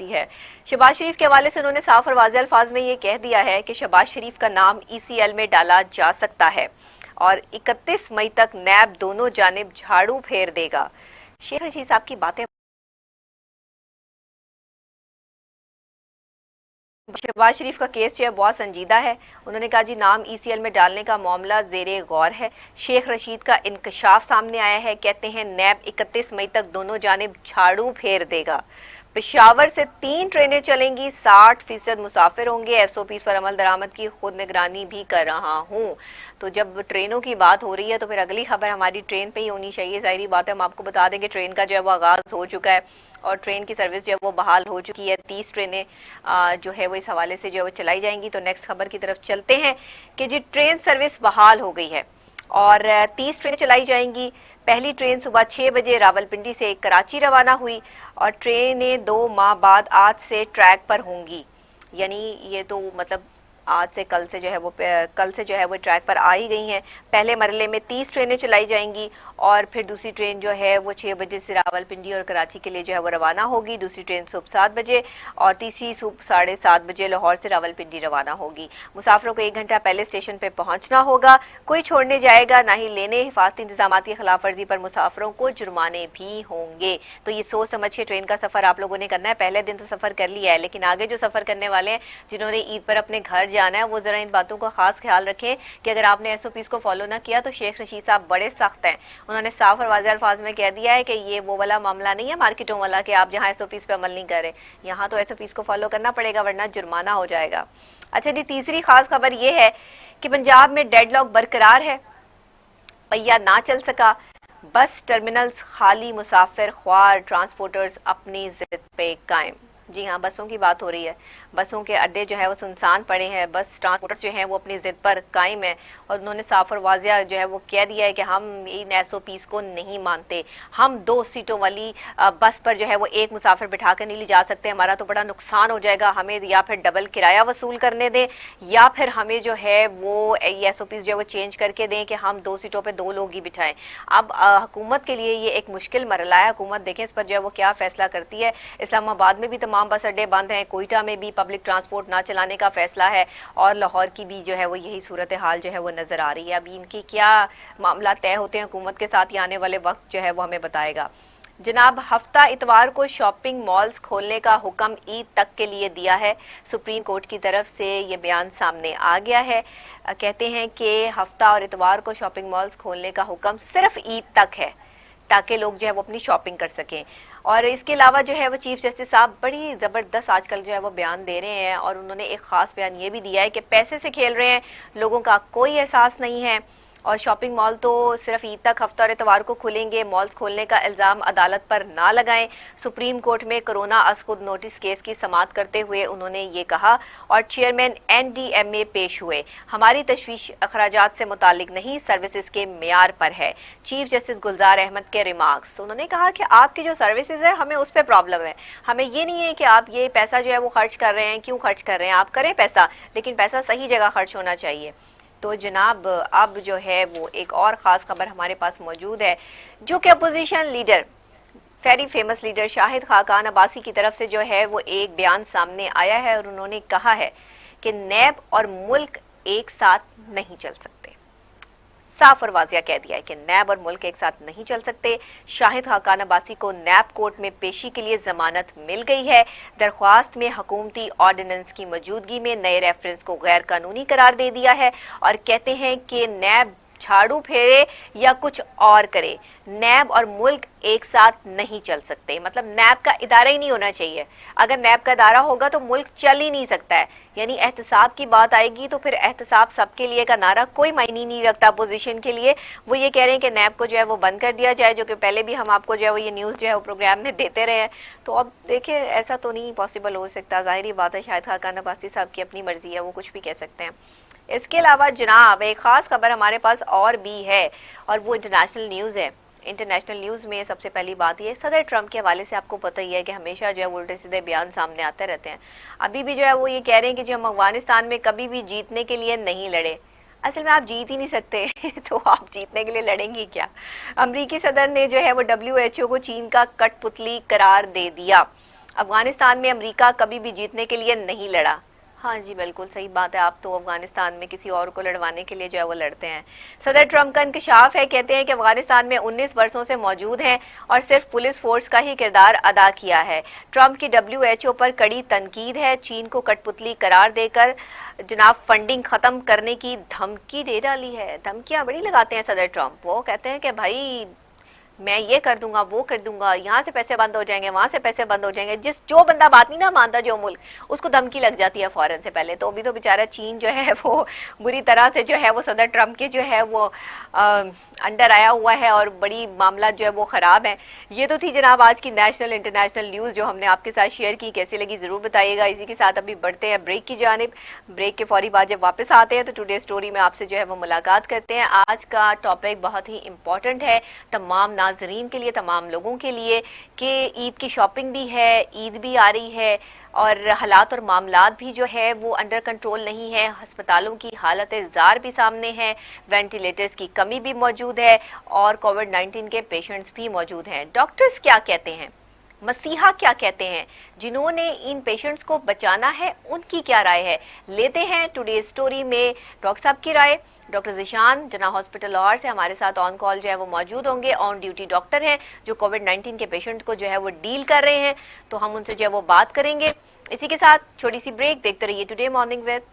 جاتی ہے۔ شہباز شریف کے حوالے سے انہوں نے صاف اور واضح الفاظ میں یہ کہہ دیا ہے کہ شہباز شریف کا نام ECL میں ڈالا جا سکتا ہے اور 31 مئی تک نیب دونوں جانب جھاڑو پھیر دے گا۔ شیخ رشید صاحب کی باتیں، شہباز شریف کا کیس جو ہے بہت سنجیدہ ہے۔ انہوں نے کہا جی نام ECL میں ڈالنے کا معاملہ زیر غور ہے۔ شیخ رشید کا انکشاف سامنے آیا ہے، کہتے ہیں نیب 31 مئی تک دونوں جانب جھاڑو پھیر دے گا۔ پشاور سے 3 ٹرینیں چلیں گی، 60% مسافر ہوں گے، SOPs پر عمل درآمد کی خود نگرانی بھی کر رہا ہوں۔ تو جب ٹرینوں کی بات ہو رہی ہے تو پھر اگلی خبر ہماری ٹرین پہ ہی ہونی چاہیے۔ ظاہری بات ہے، ہم آپ کو بتا دیں کہ ٹرین کا جو ہے وہ آغاز ہو چکا ہے اور ٹرین کی سروس جو ہے وہ بحال ہو چکی ہے۔ 30 ٹرینیں جو ہے وہ اس حوالے سے جو ہے وہ چلائی جائیں گی۔ تو نیکسٹ خبر کی طرف چلتے ہیں کہ جی ٹرین سروس بحال ہو گئی ہے اور 30 ٹرینیں چلائی جائیں گی۔ پہلی ٹرین صبح 6 بجے راولپنڈی سے کراچی روانہ ہوئی اور ٹرینیں 2 ماہ بعد آج سے ٹریک پر ہوں گی، یعنی یہ تو مطلب آج سے کل سے جو ہے وہ ٹریک پر آ ہی گئی ہیں۔ پہلے مرحلے میں 30 ٹرینیں چلائی جائیں گی اور پھر دوسری ٹرین جو ہے وہ 6 بجے سے راولپنڈی اور کراچی کے لیے جو ہے وہ روانہ ہوگی۔ دوسری ٹرین صبح 7 بجے اور تیسری صبح 7:30 بجے لاہور سے راولپنڈی روانہ ہوگی۔ مسافروں کو 1 گھنٹہ پہلے اسٹیشن پہ پہنچنا ہوگا، کوئی چھوڑنے جائے گا نہ ہی لینے۔ حفاظتی انتظامات کی خلاف ورزی پر مسافروں کو جرمانے بھی ہوں گے۔ تو یہ سوچ سمجھ کے ٹرین کا سفر آپ لوگوں نے کرنا ہے۔ پہلے دن تو سفر کر لیا ہے، لیکن آگے جو سفر کرنے والے ہیں جنہوں نے عید پر اپنے گھر جانا ہے وہ ذرا ان باتوں کا خاص خیال رکھیں کہ اگر آپ نے SOPs کو فالو نہ کیا تو شیخ رشید صاحب بڑے سخت ہیں۔ انہوں نے صاف اور واضح الفاظ میں کہہ دیا ہے کہ یہ وہ والا معاملہ نہیں ہے مارکیٹوں والا کہ آپ جہاں SOPs پہ عمل نہیں کر رہے، یہاں تو SOPs کو فالو کرنا پڑے گا ورنہ جرمانہ ہو جائے گا۔ اچھا جی، تیسری خاص خبر یہ ہے کہ پنجاب میں ڈیڈ لاک برقرار ہے، پہیہ نہ چل سکا، بس ٹرمینلز خالی، مسافر خوار ٹرانسپورٹرز اپنی ضد پہ قائم۔ جی ہاں، بسوں کی بات ہو رہی ہے، بسوں کے اڈے جو ہے وہ سنسان پڑے ہیں، بس ٹرانسپورٹرز جو ہیں وہ اپنی ضد پر قائم ہیں اور انہوں نے صاف اور واضح جو ہے وہ کہہ دیا ہے کہ ہم ان SOPs کو نہیں مانتے، ہم 2 سیٹوں والی بس پر جو ہے وہ 1 مسافر بٹھا کر نہیں لے جا سکتے، ہمارا تو بڑا نقصان ہو جائے گا، ہمیں یا پھر ڈبل کرایہ وصول کرنے دیں یا پھر ہمیں جو ہے وہ SOPs جو ہے وہ چینج کر کے دیں کہ ہم 2 سیٹوں پہ 2 لوگ ہی بٹھائیں۔ اب حکومت کے لیے یہ ایک مشکل مرحلہ ہے، حکومت دیکھیں اس پر جو ہے وہ کیا فیصلہ کرتی ہے۔ اسلام آباد میں بھی تمام بس اڈے بند ہیں، کوئٹہ میں بھی پبلک ٹرانسپورٹ نہ چلانے کا فیصلہ ہے اور لاہور کی بھی جو ہے وہ یہی صورتحال جو ہے وہ نظر آ رہی ہے۔ ابھی ان کی کیا معاملات طے ہوتے ہیں حکومت کے ساتھ، یہ آنے والے وقت جو ہے وہ ہمیں بتائے گا۔ جناب، ہفتہ اتوار کو شاپنگ مالز کھولنے کا حکم عید تک کے لیے دیا ہے، سپریم کورٹ کی طرف سے یہ بیان سامنے آ گیا ہے۔ کہتے ہیں کہ ہفتہ اور اتوار کو شاپنگ مالز کھولنے کا حکم صرف عید تک ہے تاکہ لوگ جو ہے وہ اپنی شاپنگ کر سکیں۔ اور اس کے علاوہ جو ہے وہ چیف جسٹس صاحب بڑی زبردست آج کل جو ہے وہ بیان دے رہے ہیں اور انہوں نے ایک خاص بیان یہ بھی دیا ہے کہ پیسے سے کھیل رہے ہیں، لوگوں کا کوئی احساس نہیں ہے اور شاپنگ مال تو صرف عید تک ہفتہ اور اتوار کو کھلیں گے، مالز کھولنے کا الزام عدالت پر نہ لگائیں۔ سپریم کورٹ میں کرونا از خود نوٹس کیس کی سماعت کرتے ہوئے انہوں نے یہ کہا اور چیئرمین NDMA پیش ہوئے، ہماری تشویش اخراجات سے متعلق نہیں، سروسز کے معیار پر ہے۔ چیف جسٹس گلزار احمد کے ریمارکس، انہوں نے کہا کہ آپ کی جو سروسز ہے ہمیں اس پہ پرابلم ہے، ہمیں یہ نہیں ہے کہ آپ یہ پیسہ جو ہے وہ خرچ کر رہے ہیں، کیوں خرچ کر رہے ہیں، آپ کریں پیسہ لیکن پیسہ صحیح جگہ خرچ ہونا چاہیے۔ تو جناب اب جو ہے وہ ایک اور خاص خبر ہمارے پاس موجود ہے جو کہ opposition leader, very famous leader Shahid Khaqan Abbasi کی طرف سے جو ہے وہ ایک بیان سامنے آیا ہے اور انہوں نے کہا ہے کہ نیب اور ملک ایک ساتھ نہیں چل سکتے۔ صاف اور واضح کہہ دیا ہے کہ نیب اور ملک ایک ساتھ نہیں چل سکتے۔ شاہد خاقان عباسی کو نیب کورٹ میں پیشی کے لیے ضمانت مل گئی ہے۔ درخواست میں حکومتی آرڈیننس کی موجودگی میں نئے ریفرنس کو غیر قانونی قرار دے دیا ہے اور کہتے ہیں کہ نیب جھاڑو پھیرے یا کچھ اور کرے، نیب اور ملک ایک ساتھ نہیں چل سکتے۔ مطلب نیب کا ادارہ ہی نہیں ہونا چاہیے، اگر نیب کا ادارہ ہوگا تو ملک چل ہی نہیں سکتا ہے۔ یعنی احتساب کی بات آئے گی تو پھر احتساب سب کے لیے کا نعرہ کوئی معنی نہیں رکھتا اپوزیشن کے لیے۔ وہ یہ کہہ رہے ہیں کہ نیب کو جو ہے وہ بند کر دیا جائے، جو کہ پہلے بھی ہم آپ کو جو ہے وہ یہ نیوز جو ہے وہ پروگرام میں دیتے رہے ہیں۔ تو اب دیکھیں ایسا تو نہیں پاسبل ہو سکتا، ظاہری بات ہے شاہد خاقان عباسی صاحب کی اپنی مرضی ہے، وہ کچھ بھی کہہ سکتے ہیں۔ اس کے علاوہ جناب ایک خاص خبر ہمارے پاس اور بھی ہے اور وہ انٹرنیشنل نیوز ہے۔ انٹرنیشنل نیوز میں سب سے پہلی بات یہ صدر ٹرمپ کے حوالے سے آپ کو پتہ ہی ہے کہ ہمیشہ جو ہے الٹے سیدھے بیان سامنے آتے رہتے ہیں۔ ابھی بھی جو ہے وہ یہ کہہ رہے ہیں کہ جو ہم افغانستان میں کبھی بھی جیتنے کے لیے نہیں لڑے۔ اصل میں آپ جیت ہی نہیں سکتے تو آپ جیتنے کے لیے لڑیں گی کیا؟ امریکی صدر نے جو ہے وہ WHO کو چین کا کٹ پتلی قرار دے دیا افغانستان میں امریکہ کبھی بھی جیتنے کے لیے نہیں لڑا. ہاں جی بالکل صحیح بات ہے. آپ تو افغانستان میں کسی اور کو لڑوانے کے لیے جو ہے وہ لڑتے ہیں. صدر ٹرمپ کا انکشاف ہے. کہتے ہیں کہ افغانستان میں 19 برسوں سے موجود ہیں اور صرف پولیس فورس کا ہی کردار ادا کیا ہے. ٹرمپ کی WHO پر کڑی تنقید ہے. چین کو کٹ پتلی قرار دے کر جناب فنڈنگ ختم کرنے کی دھمکی دے ڈالی ہے. دھمکیاں بڑی لگاتے ہیں صدر ٹرمپ. وہ کہتے ہیں کہ بھائی میں یہ کر دوں گا وہ کر دوں گا, یہاں سے پیسے بند ہو جائیں گے وہاں سے پیسے بند ہو جائیں گے. جو بندہ بات نہیں نہ مانتا جو ملک, اس کو دھمکی لگ جاتی ہے فوراً سے پہلے. تو ابھی تو بیچارہ چین جو ہے وہ بری طرح سے جو ہے وہ صدر ٹرمپ کے جو ہے وہ انڈر آیا ہوا ہے اور بڑی معاملہ جو ہے وہ خراب ہے. یہ تو تھی جناب آج کی نیشنل انٹرنیشنل نیوز جو ہم نے آپ کے ساتھ شیئر کی. کیسی لگی ضرور بتائیے گا. اسی کے ساتھ ابھی بڑھتے ہیں بریک کی جانب. بریک کے فوری بعد جب واپس آتے ہیں تو ٹوڈے اسٹوری میں آپ سے جو ہے وہ ملاقات کرتے ہیں. آج کا ٹاپک بہت ہی امپورٹنٹ ہے تمام ناظرین کے لیے, تمام لوگوں کے لیے, کہ عید کی شاپنگ بھی ہے, عید بھی آ رہی ہے اور حالات اور معاملات بھی جو ہے وہ انڈر کنٹرول نہیں ہے. ہسپتالوں کی حالت زار بھی سامنے ہے, وینٹیلیٹرز کی کمی بھی موجود ہے اور کووڈ-19 کے پیشنٹس بھی موجود ہیں. ڈاکٹرز کیا کہتے ہیں, مسیحا کیا کہتے ہیں, جنہوں نے ان پیشنٹس کو بچانا ہے ان کی کیا رائے ہے, لیتے ہیں ٹوڈے اسٹوری میں ڈاکٹر صاحب کی رائے. ڈاکٹر ذیشان جناح ہاسپٹل لاہور سے ہمارے ساتھ آن کال جو ہے وہ موجود ہوں گے. آن ڈیوٹی ڈاکٹر ہیں جو کووڈ-19 کے پیشنٹ کو جو ہے وہ ڈیل کر رہے ہیں, تو ہم ان سے جو ہے وہ بات کریں گے. اسی کے ساتھ چھوٹی سی بریک, دیکھتے رہیے ٹوڈے مارننگ وتھ